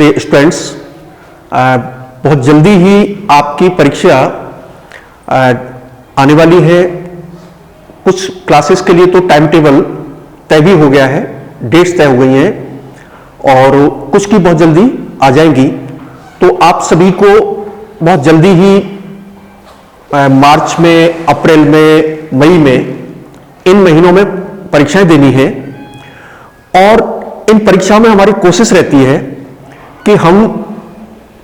प्रिय स्टूडेंट्स, बहुत जल्दी ही आपकी परीक्षा आने वाली है। कुछ क्लासेस के लिए तो टाइम टेबल तय भी हो गया है, डेट्स तय हो गई हैं और कुछ की बहुत जल्दी आ जाएंगी। तो आप सभी को बहुत जल्दी ही मार्च में, अप्रैल में, मई में, इन महीनों में परीक्षाएं देनी है और इन परीक्षाओं में हमारी कोशिश रहती है कि हम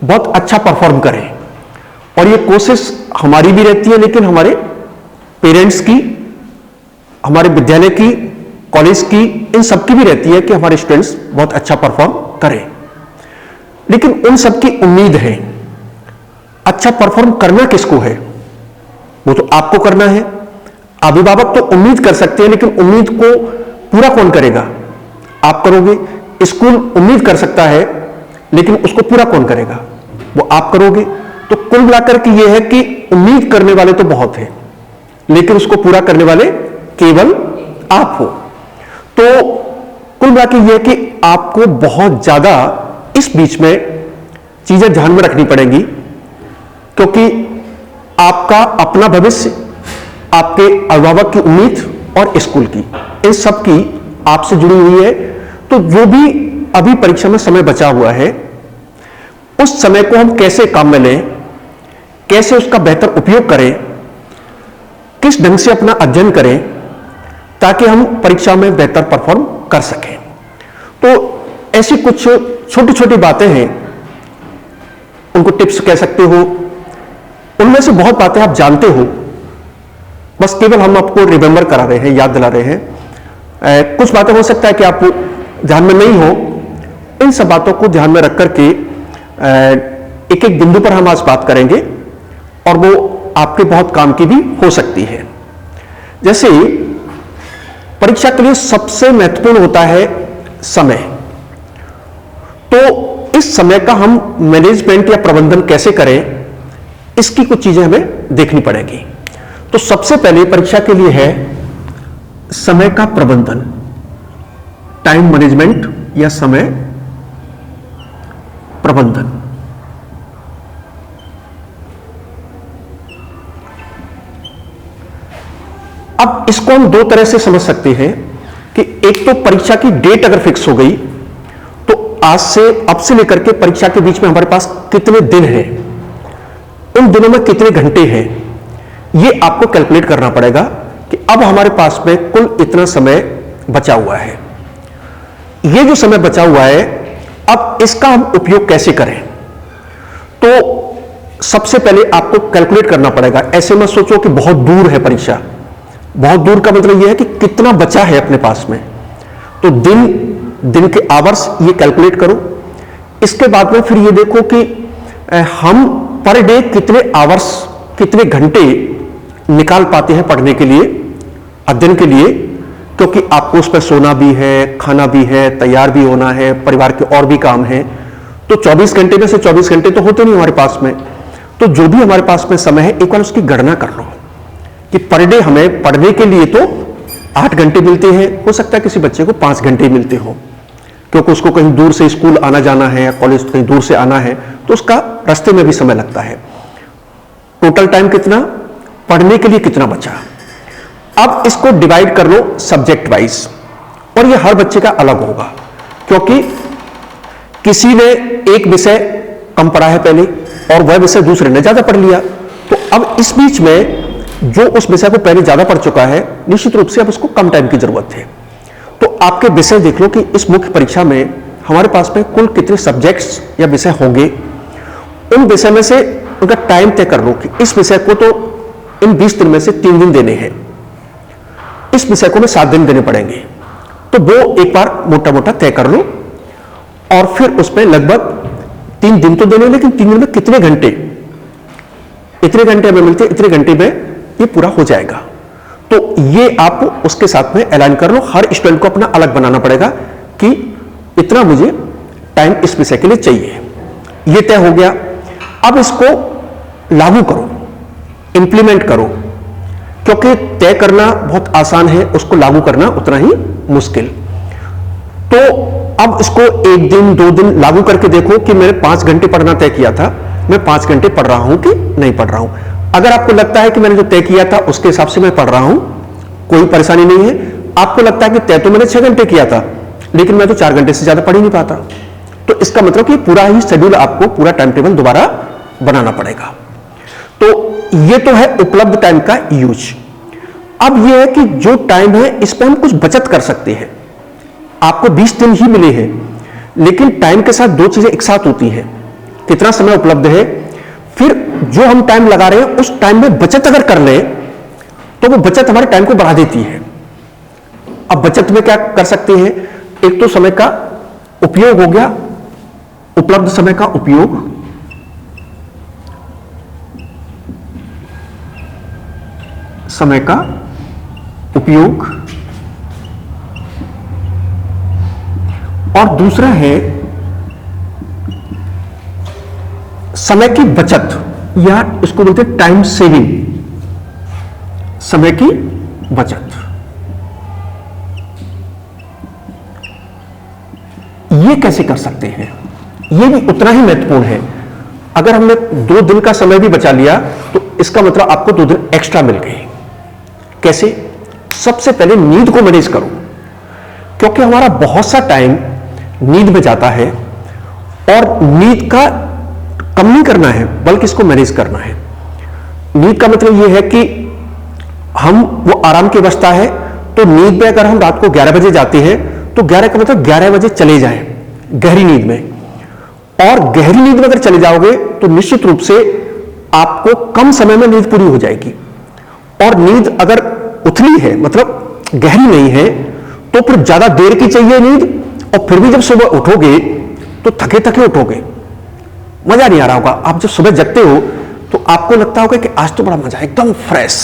बहुत अच्छा परफॉर्म करें। और ये कोशिश हमारी भी रहती है, लेकिन हमारे पेरेंट्स की, हमारे विद्यालय की, कॉलेज की, इन सबकी भी रहती है कि हमारे स्टूडेंट्स बहुत अच्छा परफॉर्म करें। लेकिन उन सबकी उम्मीद है, अच्छा परफॉर्म करना किसको है? वो तो आपको करना है। अभिभावक तो उम्मीद कर सकते हैं, लेकिन उम्मीद को पूरा कौन करेगा? आप करोगे। स्कूल उम्मीद कर सकता है, लेकिन उसको पूरा कौन करेगा? वो आप करोगे। तो कुल मिलाकर के ये है कि उम्मीद करने वाले तो बहुत हैं, लेकिन उसको पूरा करने वाले केवल आप हो। तो कुल मिलाकर ये है कि आपको बहुत ज्यादा इस बीच में चीजें ध्यान में रखनी पड़ेंगी, क्योंकि आपका अपना भविष्य, आपके अभिभावक की उम्मीद और स्कूल की, इन सब की आपसे जुड़ी हुई है। तो जो भी अभी परीक्षा में समय बचा हुआ है, उस समय को हम कैसे काम में लें, कैसे उसका बेहतर उपयोग करें, किस ढंग से अपना अध्ययन करें ताकि हम परीक्षा में बेहतर परफॉर्म कर सकें। तो ऐसी कुछ छोटी छोटी बातें हैं, उनको टिप्स कह सकते हो। उनमें से बहुत बातें आप जानते हो, बस केवल हम आपको रिमेंबर करा रहे हैं, याद दिला रहे हैं। कुछ बातें हो सकता है कि आप ध्यान में नहीं हो। इन सब बातों को ध्यान में रख करके एक एक बिंदु पर हम आज बात करेंगे और वो आपके बहुत काम की भी हो सकती है। जैसे परीक्षा के लिए सबसे महत्वपूर्ण होता है समय। तो इस समय का हम मैनेजमेंट या प्रबंधन कैसे करें, इसकी कुछ चीजें हमें देखनी पड़ेगी। तो सबसे पहले परीक्षा के लिए है समय का प्रबंधन, टाइम मैनेजमेंट या समय प्रबंधन। अब इसको हम दो तरह से समझ सकते हैं कि एक तो परीक्षा की डेट अगर फिक्स हो गई तो आज से, अब से लेकर के परीक्षा के बीच में हमारे पास कितने दिन हैं, उन दिनों में कितने घंटे हैं, ये आपको कैलकुलेट करना पड़ेगा कि अब हमारे पास में कुल इतना समय बचा हुआ है। ये जो समय बचा हुआ है, अब इसका हम उपयोग कैसे करें? तो सबसे पहले आपको कैलकुलेट करना पड़ेगा। ऐसे मत सोचो कि बहुत दूर है परीक्षा। बहुत दूर का मतलब यह है कि कितना बचा है अपने पास में। तो दिन के आवर्स ये कैलकुलेट करो। इसके बाद में फिर ये देखो कि हम पर डे कितने आवर्स, कितने घंटे निकाल पाते हैं पढ़ने के लिए, अध्ययन के लिए, क्योंकि आपको उस पर सोना भी है, खाना भी है, तैयार भी होना है, परिवार के और भी काम हैं। तो 24 घंटे में से 24 घंटे तो होते नहीं हमारे पास में। तो जो भी हमारे पास में समय है, एक बार उसकी गणना कर लो कि पर डे हमें पढ़ने के लिए तो 8 घंटे मिलते हैं। हो सकता है किसी बच्चे को 5 घंटे मिलते हो, क्योंकि उसको कहीं दूर से स्कूल आना जाना है या कॉलेज कहीं दूर से आना है, तो उसका रास्ते में भी समय लगता है। टोटल टाइम कितना, पढ़ने के लिए कितना बचा। अब इसको डिवाइड कर लो सब्जेक्ट वाइज, और ये हर बच्चे का अलग होगा, क्योंकि किसी ने एक विषय कम पढ़ा है पहले और वह विषय दूसरे ने ज्यादा पढ़ लिया। तो अब इस बीच में जो उस विषय को पहले ज्यादा पढ़ चुका है, निश्चित रूप से अब उसको कम टाइम की जरूरत है। तो आपके विषय देख लो कि इस मुख्य परीक्षा में हमारे पास में कुल कितने सब्जेक्ट्स या विषय होंगे। उन विषय में से उनका टाइम तय कर लो कि इस विषय को तो इन 20 दिन में से 3 दिन देने हैं, इस विषय को में 7 दिन देने पड़ेंगे। तो वो एक बार मोटा मोटा तय कर लो और फिर उसमें लगभग 3 दिन तो देने, लेकिन 3 दिन में कितने घंटे, इतने घंटे हमें मिलते, इतने घंटे में ये पूरा हो जाएगा। तो ये आप उसके साथ में अलाइन कर लो। हर स्टूडेंट को अपना अलग बनाना पड़ेगा कि इतना मुझे टाइम इस विषय के लिए चाहिए। ये तय हो गया। अब इसको लागू करो, इंप्लीमेंट करो, क्योंकि तय करना बहुत आसान है, उसको लागू करना उतना ही मुश्किल। तो अब इसको एक दिन 2 दिन लागू करके देखो कि मैंने 5 घंटे पढ़ना तय किया था, मैं 5 घंटे पढ़ रहा हूं कि नहीं पढ़ रहा हूं। अगर आपको लगता है कि मैंने जो तय किया था उसके हिसाब से मैं पढ़ रहा हूं, कोई परेशानी नहीं है। आपको लगता है कि तय तो मैंने 6 घंटे किया था लेकिन मैं तो 4 घंटे से ज्यादा पढ़ ही नहीं पाता, तो इसका मतलब कि पूरा ही शेड्यूल, आपको पूरा टाइम टेबल दोबारा बनाना पड़ेगा। तो ये तो है उपलब्ध टाइम का यूज। अब ये है कि जो टाइम है इस पर हम कुछ बचत कर सकते हैं। आपको 20 दिन ही मिले हैं लेकिन टाइम के साथ 2 चीजें एक साथ होती हैं, कितना समय उपलब्ध है, फिर जो हम टाइम लगा रहे हैं उस टाइम में बचत अगर कर लें तो वो बचत हमारे टाइम को बढ़ा देती है। अब बचत में क्या कर सकते हैं, एक तो समय का उपयोग हो गया, उपलब्ध समय का उपयोग, समय का उपयोग, और दूसरा है समय की बचत, या इसको बोलते हैं टाइम सेविंग, समय की बचत। ये कैसे कर सकते हैं, ये भी उतना ही महत्वपूर्ण है। अगर हमने 2 दिन का समय भी बचा लिया तो इसका मतलब आपको 2 दिन एक्स्ट्रा मिल गए। कैसे? सबसे पहले नींद को मैनेज करो, क्योंकि हमारा बहुत सा टाइम नींद में जाता है और नींद का कम नहीं करना है बल्कि इसको मैनेज करना है। नींद का मतलब यह है कि हम वो आराम की अवस्था है, तो नींद में अगर हम रात को 11 बजे जाते हैं तो 11 का मतलब 11 बजे चले जाएं गहरी नींद में, और गहरी नींद में अगर चले जाओगे तो निश्चित रूप से आपको कम समय में नींद पूरी हो जाएगी। और नींद अगर उथली है मतलब गहरी नहीं है तो फिर ज्यादा देर की चाहिए नींद, और फिर भी जब सुबह उठोगे तो थके थके उठोगे, मजा नहीं आ रहा होगा। आप जब सुबह जगते हो तो आपको लगता होगा कि आज तो बड़ा मजा है, एकदम फ्रेश,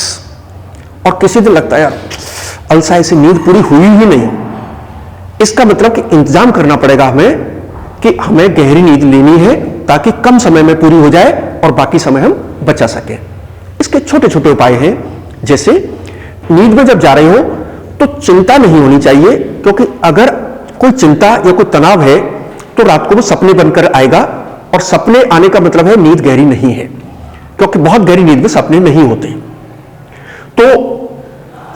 और किसी दिन लगता है यार अलसा ऐसी नींद पूरी हुई ही नहीं। इसका मतलब कि इंतजाम करना पड़ेगा हमें कि हमें गहरी नींद लेनी है ताकि कम समय में पूरी हो जाए और बाकी समय हम बचा सकें। इसके छोटे छोटे उपाय हैं, जैसे नींद में जब जा रहे हो तो चिंता नहीं होनी चाहिए, क्योंकि अगर कोई चिंता या कोई तनाव है तो रात को वो सपने बनकर आएगा, और सपने आने का मतलब है नींद गहरी नहीं है, क्योंकि बहुत गहरी नींद में सपने नहीं होते। तो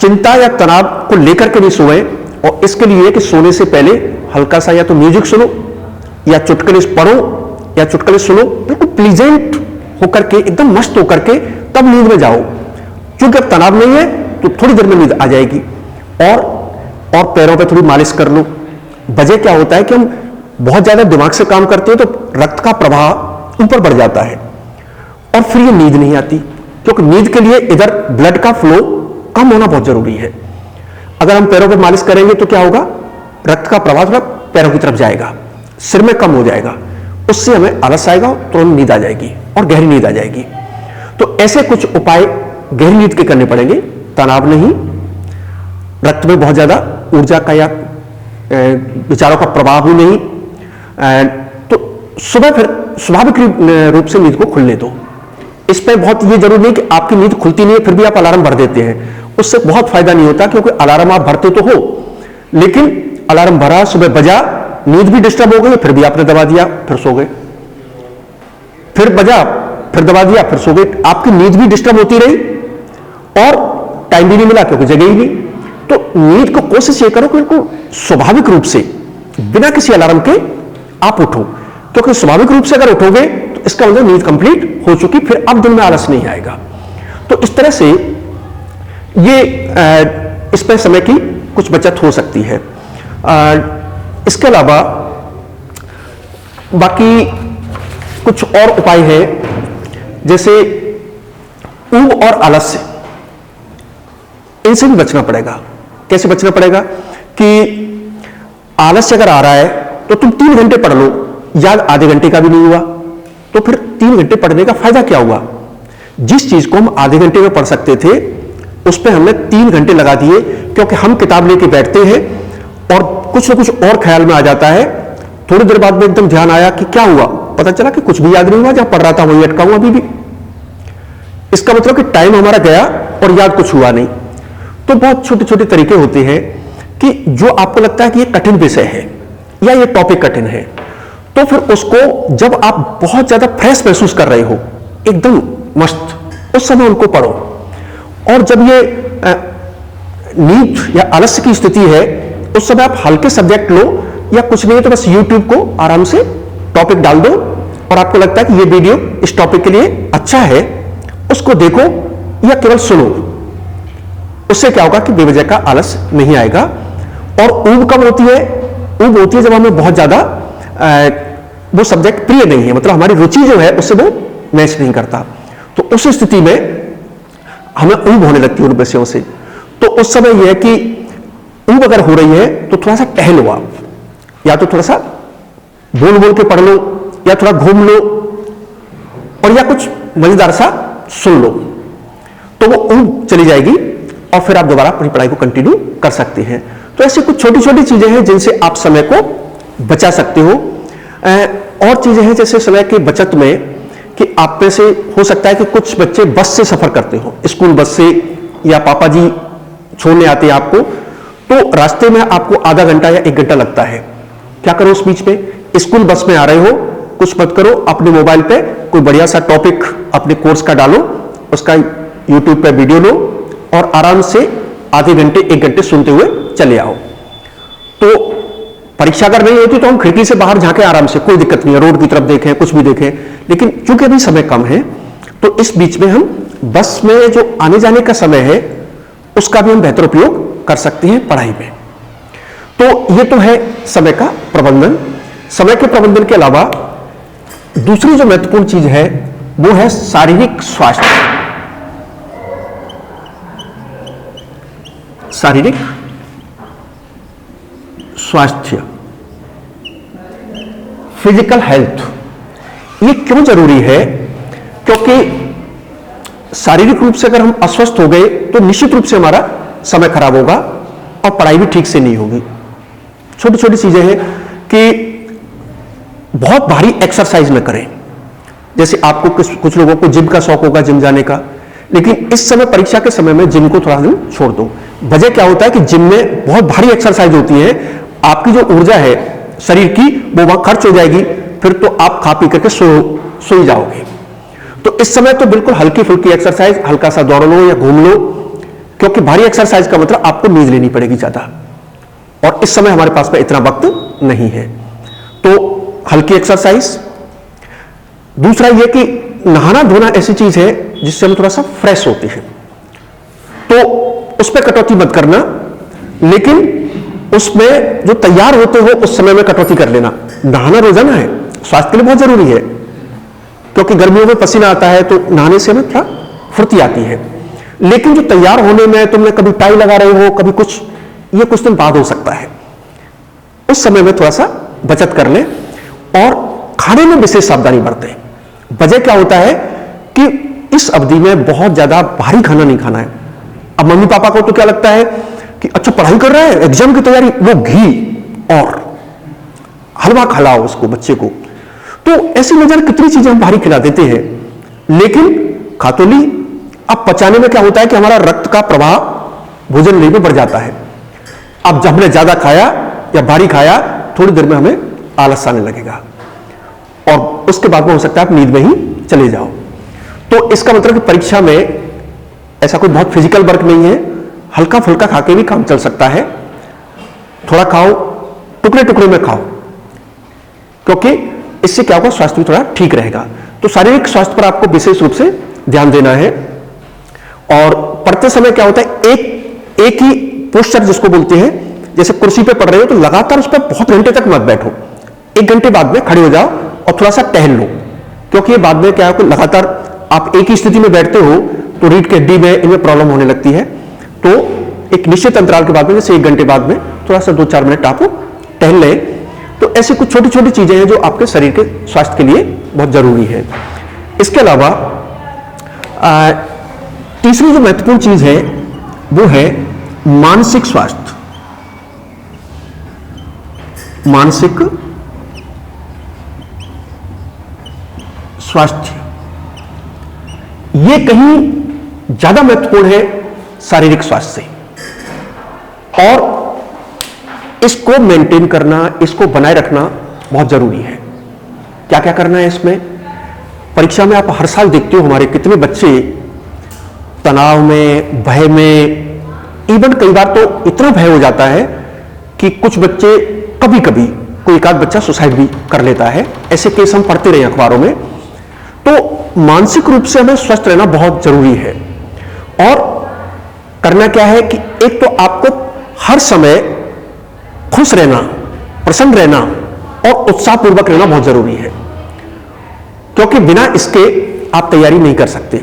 चिंता या तनाव को लेकर के नहीं सोए, और इसके लिए कि सोने से पहले हल्का सा या तो म्यूजिक सुनो या चुटकुले पढ़ो या चुटकुले सुनो, बिल्कुल प्लीजेंट होकर के, एकदम मस्त होकर के तब नींद में जाओ, क्योंकि अब तनाव नहीं है तो थोड़ी देर में नींद आ जाएगी। और पैरों पे थोड़ी मालिश कर लो। वजह क्या होता है कि हम बहुत ज्यादा दिमाग से काम करते हैं तो रक्त का प्रवाह ऊपर बढ़ जाता है और फिर ये नींद नहीं आती, क्योंकि नींद के लिए इधर ब्लड का फ्लो कम होना बहुत जरूरी है। अगर हम पैरों पे मालिश करेंगे तो क्या होगा, रक्त का प्रवाह थोड़ा पैरों की तरफ जाएगा, सिर में कम हो जाएगा, उससे हमें आलस आएगा, तुरंत नींद आ जाएगी और गहरी नींद आ जाएगी। तो ऐसे कुछ उपाय गहरी नींद के करने पड़ेंगे, तनाव नहीं, रक्त में बहुत ज्यादा ऊर्जा का या विचारों का प्रभाव भी नहीं, तो सुबह फिर स्वाभाविक रूप से नींद को खुलने दो। इस पर बहुत ये जरूरी नहीं कि आपकी नींद खुलती नहीं है फिर भी आप अलार्म भर देते हैं, उससे बहुत फायदा नहीं होता, क्योंकि अलार्म आप भरते तो हो लेकिन अलार्म भरा, सुबह बजा, नींद भी डिस्टर्ब हो गई, फिर भी आपने दबा दिया, फिर सो गए, फिर बजा, फिर दबा दिया, फिर सो गए, आपकी नींद भी डिस्टर्ब होती रही और टाइम भी नहीं मिला क्योंकि जगह ही नहीं। तो नींद को कोशिश ये करो कि बिल्कुल स्वाभाविक रूप से बिना किसी अलार्म के आप उठो, क्योंकि स्वाभाविक रूप से अगर उठोगे तो इसका मतलब नींद कंप्लीट हो चुकी, फिर अब दिन में आलस नहीं आएगा। तो इस तरह से ये इस पर समय की कुछ बचत हो सकती है। इसके अलावा बाकी कुछ और उपाय है, जैसे ऊब और आलस्य, इनसे भी बचना पड़ेगा। कैसे बचना पड़ेगा कि आलस्य अगर आ रहा है तो तुम 3 घंटे पढ़ लो, याद आधे घंटे का भी नहीं हुआ, तो फिर 3 घंटे पढ़ने का फायदा क्या हुआ। जिस चीज को हम आधे घंटे में पढ़ सकते थे उस पर हमने 3 घंटे लगा दिए, क्योंकि हम किताब लेके बैठते हैं और कुछ ना कुछ और ख्याल में आ जाता है, थोड़ी देर बाद में एकदम ध्यान आया कि क्या हुआ, पता चला कि कुछ भी याद नहीं हुआ, जहां पढ़ रहा था वहीं अटका हूं अभी भी। इसका मतलब कि टाइम हमारा गया और याद कुछ हुआ नहीं। तो बहुत छोटे छोटे तरीके होते हैं कि जो आपको लगता है कि ये कठिन विषय है, या ये टॉपिक कठिन है, तो फिर उसको जब आप बहुत ज्यादा फ्रेश महसूस कर रहे हो, एकदम मस्त, उस समय उनको पढ़ो। और जब ये नींद या आलस्य की स्थिति है, उस समय आप हल्के सब्जेक्ट लो, या कुछ नहीं तो बस YouTube को आराम से टॉपिक डाल दो और आपको लगता है कि ये वीडियो इस टॉपिक के लिए अच्छा है, उसको देखो या केवल सुनो। उससे क्या होगा कि बेवजह का आलस नहीं आएगा। और ऊब कब होती है? ऊब होती है जब हमें बहुत ज्यादा वो सब्जेक्ट प्रिय नहीं है, मतलब हमारी रुचि जो है उससे वो मैच नहीं करता, तो उस स्थिति में हमें ऊब होने लगती है उन विषयों से। तो उस समय यह है कि ऊब अगर हो रही है तो थोड़ा सा टहलो आप, या तो थोड़ा सा बोल बोल के पढ़ लो, या थोड़ा घूम लो, और या कुछ मजेदार सा सुन लो, तो वो ऊब चली जाएगी और फिर आप दोबारा अपनी पढ़ाई को कंटिन्यू कर सकते हैं। तो ऐसी कुछ छोटी छोटी चीजें हैं जिनसे आप समय को बचा सकते हो। और चीजें हैं जैसे समय की बचत में कि आप में से हो सकता है कि कुछ बच्चे बस से सफर करते हो, स्कूल बस से, या पापा जी छोड़ने आते हैं आपको, तो रास्ते में आपको आधा घंटा या 1 घंटा लगता है। क्या करो उस बीच में? स्कूल बस में आ रहे हो, कुछ मत करो, अपने मोबाइल पे कोई बढ़िया सा टॉपिक अपने कोर्स का डालो, उसका यूट्यूब पे वीडियो लो और आराम से आधे घंटे 1 घंटे सुनते हुए चले आओ। तो परीक्षा अगर नहीं होती तो हम खिड़की से बाहर झांके आराम से, कोई दिक्कत नहीं है, रोड की तरफ देखें, कुछ भी देखें, लेकिन चूंकि अभी समय कम है तो इस बीच में हम बस में जो आने जाने का समय है उसका भी हम बेहतर उपयोग कर सकते हैं पढ़ाई में। तो ये तो है समय का प्रबंधन। समय के प्रबंधन के अलावा दूसरी जो महत्वपूर्ण चीज है वो है शारीरिक स्वास्थ्य। शारीरिक स्वास्थ्य, फिजिकल हेल्थ, ये क्यों जरूरी है? क्योंकि शारीरिक रूप से अगर हम अस्वस्थ हो गए तो निश्चित रूप से हमारा समय खराब होगा और पढ़ाई भी ठीक से नहीं होगी। छोटी छोटी चीजें हैं कि बहुत भारी एक्सरसाइज न करें। जैसे आपको कुछ लोगों को जिम का शौक होगा, जिम जाने का, लेकिन इस समय परीक्षा के समय में जिम को थोड़ा दिन छोड़ दो। वजह क्या होता है कि जिम में बहुत भारी एक्सरसाइज होती है, आपकी जो ऊर्जा है शरीर की वो वहां खर्च हो जाएगी, फिर तो आप खा पी करके सो ही जाओगे। तो इस समय तो बिल्कुल हल्की फुल्की एक्सरसाइज, हल्का सा दौड़ लो या घूम लो, क्योंकि भारी एक्सरसाइज का मतलब आपको नींद लेनी पड़ेगी ज्यादा, और इस समय हमारे पास में इतना वक्त नहीं है। तो हल्की एक्सरसाइज। दूसरा यह कि नहाना धोना ऐसी चीज है जिससे हम थोड़ा सा फ्रेश होते हैं, तो उस पर कटौती मत करना, लेकिन उसमें जो तैयार होते हो उस समय में कटौती कर लेना। नहाना रोजाना है, स्वास्थ्य के लिए बहुत जरूरी है, क्योंकि गर्मियों में पसीना आता है तो नहाने से हमें क्या फुर्ती आती है। लेकिन जो तैयार होने में तुमने कभी टाई लगा रहे हो, कभी कुछ, ये कुछ दिन बाद हो सकता है, उस समय में थोड़ा सा बचत कर ले और खाने में विशेष सावधानी बरतें। वजह क्या होता है कि इस अवधि में बहुत ज्यादा भारी खाना नहीं खाना है। अब मम्मी पापा को तो क्या लगता है कि अच्छा पढ़ाई कर रहा है, एग्जाम की तैयारी, वो घी और हलवा खिलाओ उसको, बच्चे को। तो ऐसी न जाने कितनी चीजें हम भारी खिला देते हैं, लेकिन खा तो ली। अब पचाने में क्या होता है कि हमारा रक्त का प्रवाह भोजन लेने में बढ़ जाता है। अब जब हमने ज्यादा खाया या भारी खाया, थोड़ी देर में हमें आलस आने लगेगा और उसके बाद में हो सकता है आप नींद में ही चले जाओ। तो इसका मतलब कि परीक्षा में ऐसा कोई बहुत फिजिकल वर्क नहीं है, हल्का फुल्का खा के भी काम चल सकता है। थोड़ा खाओ, टुकड़े टुकड़े में खाओ, क्योंकि इससे क्या होगा, स्वास्थ्य भी थोड़ा ठीक रहेगा। तो शारीरिक स्वास्थ्य पर आपको विशेष रूप से ध्यान देना है। और पढ़ते समय क्या होता है, एक ही पोस्चर जिसको बोलते हैं, जैसे कुर्सी पे पढ़ रहे हो तो लगातार उस पर बहुत घंटे तक मत बैठो, 1 घंटे बाद में खड़े हो जाओ और थोड़ा सा टहल लो, क्योंकि ये बाद में क्या है, लगातार आप एक ही स्थिति में बैठते हो तो रीढ़ की हड्डी में इनमें प्रॉब्लम होने लगती है। तो एक निश्चित अंतराल के बाद में, जैसे 1 घंटे बाद में थोड़ा सा 2-4 मिनट आप टहल लें। तो ऐसी कुछ छोटी छोटी चीजें हैं जो आपके शरीर के स्वास्थ्य के लिए बहुत जरूरी है। इसके अलावा तीसरी जो महत्वपूर्ण चीज है वो है मानसिक स्वास्थ्य। मानसिक स्वास्थ्य ये कहीं ज्यादा महत्वपूर्ण है शारीरिक स्वास्थ्य से। और इसको मेंटेन करना, इसको बनाए रखना बहुत जरूरी है। क्या क्या करना है इसमें? परीक्षा में आप हर साल देखते हो हमारे कितने बच्चे तनाव में, भय में, इवन कई बार तो इतना भय हो जाता है कि कुछ बच्चे कभी कभी कोई एक आध बच्चा सुसाइड भी कर लेता है। ऐसे केस हम पढ़ते रहे अखबारों में। तो मानसिक रूप से हमें स्वस्थ रहना बहुत जरूरी है। और करना क्या है कि एक तो आपको हर समय खुश रहना, प्रसन्न रहना और उत्साहपूर्वक रहना बहुत जरूरी है, क्योंकि बिना इसके आप तैयारी नहीं कर सकते।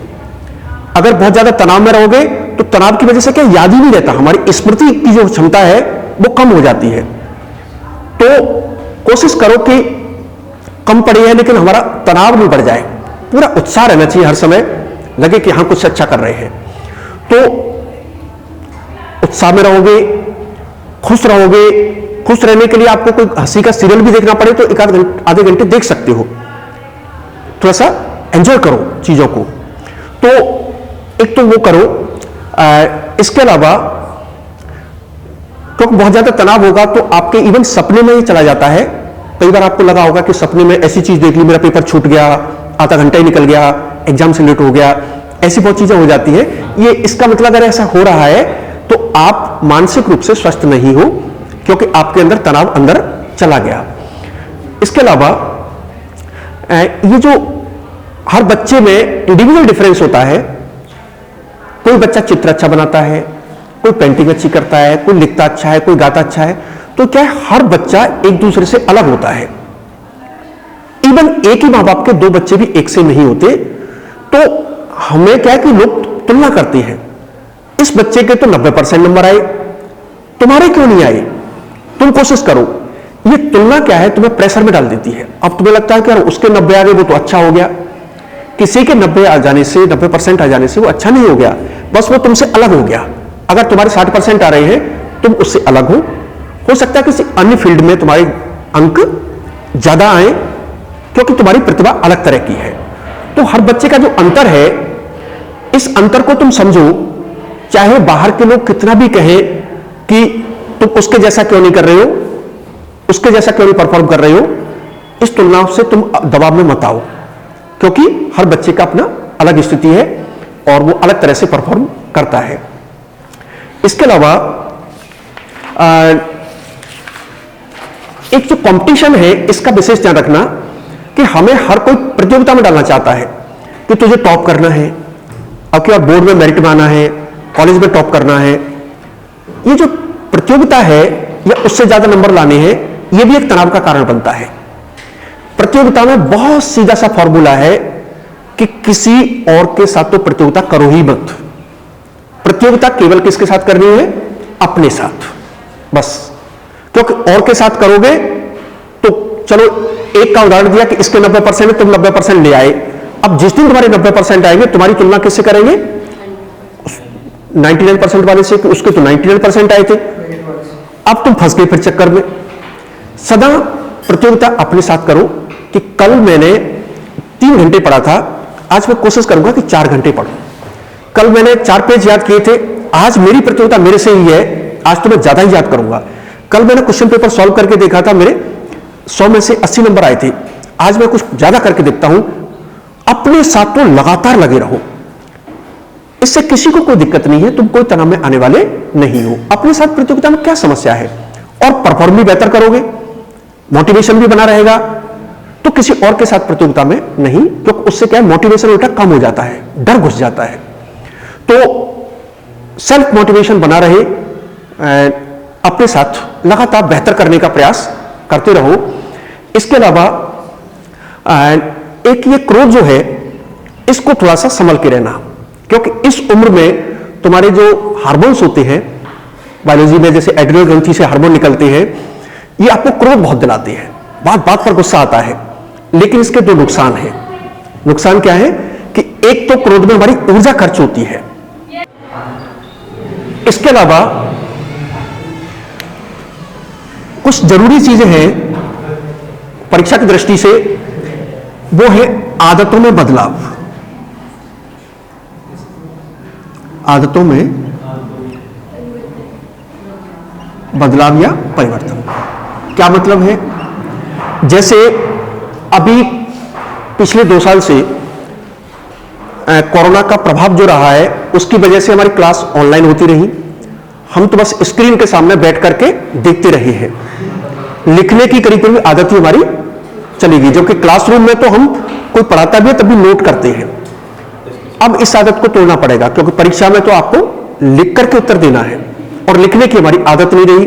अगर बहुत ज्यादा तनाव में रहोगे तो तनाव की वजह से क्या याद ही नहीं रहता, हमारी स्मृति की जो क्षमता है वो कम हो जाती है। तो कोशिश करो कि कम पड़ी है लेकिन हमारा तनाव नहीं बढ़ जाए, पूरा उत्साह रहना चाहिए, हर समय लगे कि हां कुछ अच्छा कर रहे हैं। तो उत्साह में रहोगे, खुश रहोगे। खुश रहने के लिए आपको कोई हंसी का सीरियल भी देखना पड़े तो एक आधे घंटे देख सकते हो, थोड़ा सा एंजॉय करो चीजों को। तो एक तो वो करो। इसके अलावा क्योंकि बहुत ज्यादा तनाव होगा तो आपके इवन सपने में ही चला जाता है। कई बार आपको लगा होगा कि सपने में ऐसी चीज देख ली, मेरा पेपर छूट गया, आधा घंटा ही निकल गया, एग्जाम से लेट हो गया, ऐसी बहुत चीजें हो जाती है। ये इसका मतलब अगर ऐसा हो रहा है तो आप मानसिक रूप से स्वस्थ नहीं हो, क्योंकि आपके अंदर तनाव अंदर चला गया। इसके अलावा ये जो हर बच्चे में इंडिविजुअल डिफरेंस होता है। कोई बच्चा चित्र अच्छा बनाता है, कोई पेंटिंग अच्छी करता है, कोई लिखता अच्छा है, कोई गाता अच्छा है। तो क्या है, हर बच्चा एक दूसरे से अलग होता है। इवन एक ही मां बाप के दो बच्चे भी एक से नहीं होते। तो हमें क्या है कि लोग तुलना करते हैं, इस बच्चे के तो 90% नंबर आए, तुम्हारे क्यों नहीं आए? तुम कोशिश करो। ये तुलना क्या है, तुम्हें प्रेशर में डाल देती है। अब तुम्हें लगता है कि यार उसके 90 आ गए वो तो अच्छा हो गया। किसी के 90 आ जाने से, 90% आ जाने से वो अच्छा नहीं हो गया, बस वो तुमसे अलग हो गया। अगर तुम्हारे 60% आ रहे हैं, तुम उससे अलग हो सकता है किसी अन्य फील्ड में तुम्हारे अंक ज्यादा आए, क्योंकि तुम्हारी प्रतिभा अलग तरह की है। तो हर बच्चे का जो अंतर है, इस अंतर को तुम समझो। चाहे बाहर के लोग कितना भी कहें कि तुम उसके जैसा क्यों नहीं कर रहे हो, उसके जैसा क्यों नहीं परफॉर्म कर रहे हो, इस तुलना से तुम दबाव में मत आओ, क्योंकि हर बच्चे का अपना अलग स्थिति है और वो अलग तरह से परफॉर्म करता है। इसके अलावा एक जो कंपटीशन है, इसका विशेष ध्यान रखना कि हमें हर कोई प्रतियोगिता में डालना चाहता है कि तुझे टॉप करना है, अब क्या बोर्ड में मेरिट बनाना है, कॉलेज में टॉप करना है। ये जो प्रतियोगिता है या उससे ज्यादा नंबर लाने हैं, यह भी एक तनाव का कारण बनता है। प्रतियोगिता में बहुत सीधा सा फॉर्मूला है कि किसी और के साथ तो प्रतियोगिता करो ही मत। प्रतियोगिता केवल किसके साथ करनी है? अपने साथ, बस। क्योंकि और के साथ करोगे तो चलो एक का उदाहरण दिया कि इसके 90% है, तुम 90% ले आए। अब जिस दिन तुम्हारे 90% आएंगे, तुम्हारी तुलना किससे करेंगे? 99% वाले से, कि उसके तो 99% आए थे। अब तुम फंस गए फिर चक्कर में। सदा प्रतियोगिता अपने साथ करो कि कल मैंने 3 घंटे पढ़ा था, आज मैं कोशिश करूंगा कि 4 घंटे पढूं। कल मैंने 4 पेज याद किए थे, आज मेरी प्रतियोगिता मेरे से ही है, आज तो मैं ज्यादा ही याद करूंगा। कल मैंने क्वेश्चन पेपर सॉल्व करके देखा था, मेरे 100 में से 80 नंबर आए थे, आज मैं कुछ ज्यादा करके देखता हूं। अपने साथ तो लगातार लगे रहो, इससे किसी को कोई दिक्कत नहीं है, तुम कोई तनाव में आने वाले नहीं हो। अपने साथ प्रतियोगिता में क्या समस्या है? और परफॉर्म भी बेहतर करोगे, मोटिवेशन भी बना रहेगा। तो किसी और के साथ प्रतियोगिता में नहीं, क्योंकि उससे क्या है, मोटिवेशन उल्टा कम हो जाता है, डर घुस जाता है। तो सेल्फ मोटिवेशन बना रहे, अपने साथ लगातार बेहतर करने का प्रयास करते रहो। इसके अलावा एक ये क्रोध जो है, इसको थोड़ा सा संभल के रहना, क्योंकि इस उम्र में तुम्हारे जो हार्मोन्स होते हैं बायोलॉजी में, जैसे एड्रिनल ग्रंथि से हार्मोन निकलते हैं, ये आपको क्रोध बहुत दिलाते हैं, बात बात पर गुस्सा आता है। लेकिन इसके 2 नुकसान हैं। नुकसान क्या है कि एक तो क्रोध में हमारी ऊर्जा खर्च होती है। इसके अलावा कुछ जरूरी चीजें हैं परीक्षा की दृष्टि से, वो है आदतों में बदलाव। आदतों में बदलाव या परिवर्तन। क्या मतलब है? जैसे अभी पिछले 2 साल से कोरोना का प्रभाव जो रहा है, उसकी वजह से हमारी क्लास ऑनलाइन होती रही। हम तो बस स्क्रीन के सामने बैठ करके देखते रहे हैं। लिखने की करीब करीब आदत ही हमारी चली गई, जबकि क्लासरूम में तो हम कोई पढ़ाता भी है तभी नोट करते हैं। अब इस आदत को तोड़ना पड़ेगा, क्योंकि परीक्षा में तो आपको लिख करके उत्तर देना है और लिखने की हमारी आदत नहीं रही,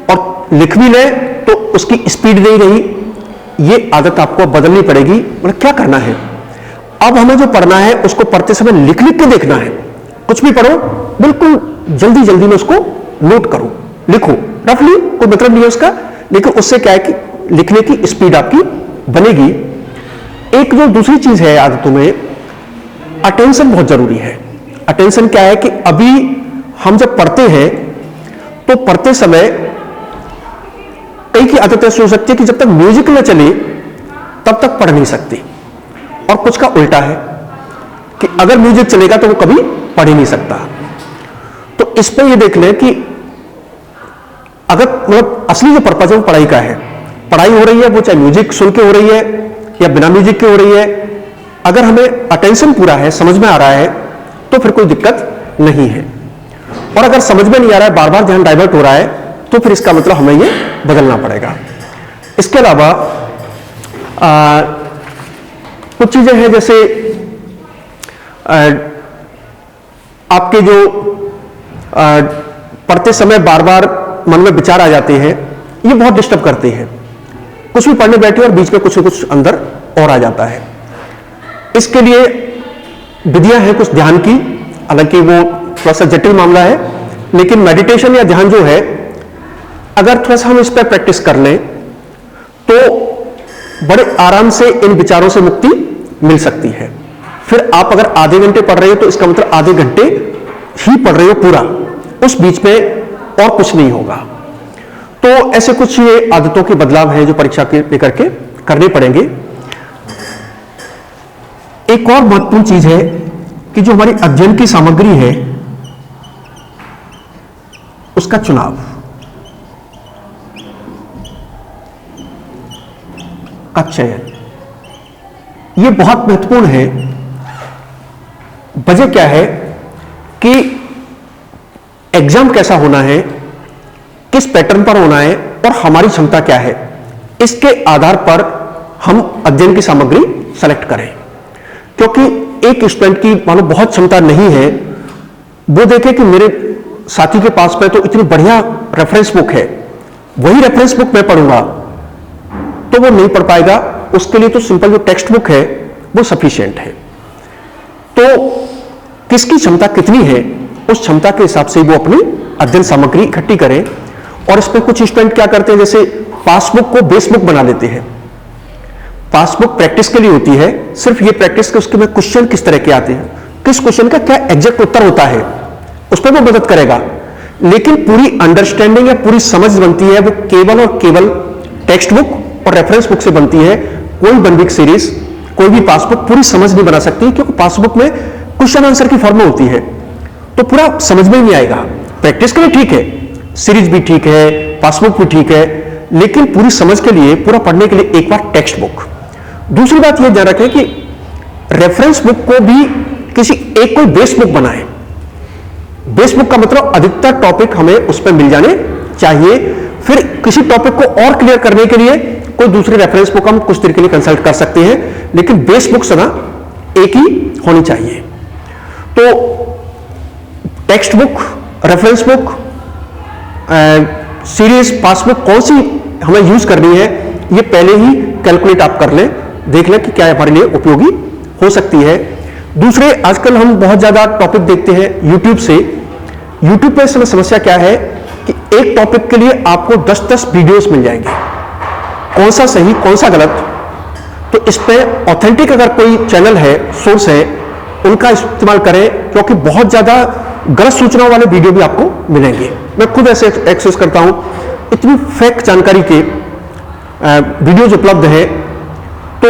और लिख भी ले तो उसकी स्पीड नहीं रही। ये आदत आपको बदलनी पड़ेगी। मतलब क्या करना है, अब हमें जो पढ़ना है उसको पढ़ते समय लिख लिख के देखना है। कुछ भी पढ़ो बिल्कुल जल्दी जल्दी में उसको नोट करो, लिखो रफली, कोई मतलब नहीं है उसका, लेकिन उससे क्या है कि लिखने की स्पीड आपकी बनेगी। एक जो दूसरी चीज है आदतों में, अटेंशन बहुत जरूरी है। अटेंशन क्या है कि अभी हम जब पढ़ते हैं तो पढ़ते समय कई की आदतें हो सकती है कि जब तक म्यूजिक न चले तब तक पढ़ नहीं सकते, और कुछ का उल्टा है कि अगर म्यूजिक चलेगा तो वो कभी पढ़ ही नहीं सकता। तो इस पर ये देख लें कि अगर मतलब असली जो पर्पज है वो पढ़ाई का है, पढ़ाई हो रही है वो चाहे म्यूजिक सुन के हो रही है या बिना म्यूजिक के हो रही है, अगर हमें अटेंशन पूरा है, समझ में आ रहा है, तो फिर कोई दिक्कत नहीं है। और अगर समझ में नहीं आ रहा है, बार बार ध्यान डाइवर्ट हो रहा है, तो फिर इसका मतलब हमें ये बदलना पड़ेगा। इसके अलावा कुछ चीजें हैं, जैसे आपके जो पढ़ते समय बार बार मन में विचार आ जाते हैं, ये बहुत डिस्टर्ब करते हैं। कुछ भी पढ़ने बैठे और बीच में कुछ न कुछ अंदर और आ जाता है। इसके लिए विधियां हैं कुछ ध्यान की, हालांकि वो थोड़ा सा जटिल मामला है, लेकिन मेडिटेशन या ध्यान जो है, अगर थोड़ा सा हम इस पर प्रैक्टिस कर लें तो बड़े आराम से इन विचारों से मुक्ति मिल सकती है। फिर आप अगर आधे घंटे पढ़ रहे हो तो इसका मतलब आधे घंटे ही पढ़ रहे हो पूरा, उस बीच में और कुछ नहीं होगा। तो ऐसे कुछ ये आदतों के बदलाव हैं जो परीक्षा के लेकर के करने पड़ेंगे। एक और महत्वपूर्ण चीज है कि जो हमारी अध्ययन की सामग्री है उसका चुनाव का चयन, यह बहुत महत्वपूर्ण है। वजह क्या है कि एग्जाम कैसा होना है, किस पैटर्न पर होना है और हमारी क्षमता क्या है, इसके आधार पर हम अध्ययन की सामग्री सेलेक्ट करें। क्योंकि एक स्टूडेंट की मानो बहुत क्षमता नहीं है, वो देखे कि मेरे साथी के पास में तो इतनी बढ़िया रेफरेंस बुक है, वही रेफरेंस बुक मैं पढ़ूंगा, तो वो नहीं पढ़ पाएगा। उसके लिए तो सिंपल जो टेक्स्ट बुक है वो सफिशिएंट है। तो किसकी क्षमता कितनी है, उस क्षमता के हिसाब से वो अपनी अध्ययन सामग्री इकट्ठी करें। और इसमें कुछ स्टूडेंट क्या करते हैं, जैसे पासबुक को बेस बुक बना लेते हैं। पासबुक प्रैक्टिस के लिए होती है, सिर्फ ये प्रैक्टिस के उसके में क्वेश्चन किस तरह के आते हैं, किस क्वेश्चन का क्या एग्जैक्ट उत्तर होता है, उस पर वो मदद करेगा। लेकिन पूरी अंडरस्टैंडिंग या पूरी समझ बनती है वो केवल और केवल टेक्स्ट बुक और रेफरेंस बुक से बनती है। कोई वन वीक सीरीज, कोई भी पासबुक पूरी समझ नहीं बना सकती, क्योंकि पासबुक में क्वेश्चन आंसर की फॉर्म होती है, तो पूरा समझ में नहीं आएगा। प्रैक्टिस के लिए ठीक है, सीरीज भी ठीक है, पासबुक भी ठीक है, लेकिन पूरी समझ के लिए, पूरा पढ़ने के लिए एक बार टेक्स्ट बुक। दूसरी बात यह ध्यान रखें कि रेफरेंस बुक को भी किसी एक कोई बेस बुक बनाए। बेस बुक का मतलब अधिकतर टॉपिक हमें उस पर मिल जाने चाहिए। फिर किसी टॉपिक को और क्लियर करने के लिए कोई दूसरी रेफरेंस बुक हम कुछ देर के लिए कंसल्ट कर सकते हैं, लेकिन बेस बुक सना एक ही होनी चाहिए। तो text book, reference book, series, passbook कौन सी हमें यूज करनी है, ये पहले ही कैलकुलेट आप कर लें, देख लें कि क्या हमारे लिए उपयोगी हो सकती है। दूसरे, आजकल हम बहुत ज्यादा टॉपिक देखते हैं यूट्यूब से। यूट्यूब पे इस समय समस्या क्या है कि एक टॉपिक के लिए आपको 10-10 वीडियोस मिल जाएंगे, कौन सा सही कौन सा गलत। तो इस पे ऑथेंटिक अगर कोई चैनल है, सोर्स है, उनका इस्तेमाल करें, क्योंकि बहुत ज्यादा गलत सूचनाओं वाले वीडियो भी आपको मिलेंगे। मैं खुद ऐसे एक्सेस करता हूं, इतनी फेक जानकारी के वीडियोज उपलब्ध है। तो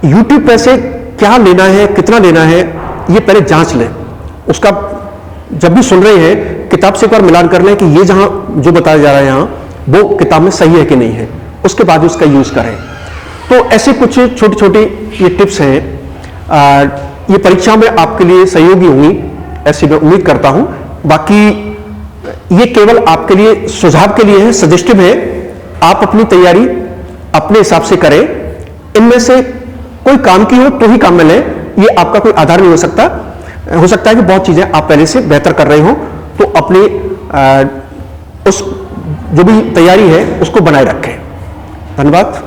YouTube पे से क्या लेना है, कितना लेना है, ये पहले जांच लें। उसका जब भी सुन रहे हैं किताब से एक बार मिलान कर लें कि ये जहां जो बताया जा रहा है यहां वो किताब में सही है कि नहीं है, उसके बाद उसका यूज करें। तो ऐसे कुछ छोटी छोटी ये टिप्स हैं, ये परीक्षा में आपके लिए सहयोगी होंगी ऐसी मैं उम्मीद करता हूं। बाकी ये केवल आपके लिए सुझाव के लिए है, सजेस्टिव है, आप अपनी तैयारी अपने हिसाब से करें। इनमें से कोई काम की हो तो ही काम में लें, ये आपका कोई आधार नहीं हो सकता। हो सकता है कि बहुत चीजें आप पहले से बेहतर कर रहे हो, तो अपनी उस जो भी तैयारी है उसको बनाए रखें। धन्यवाद।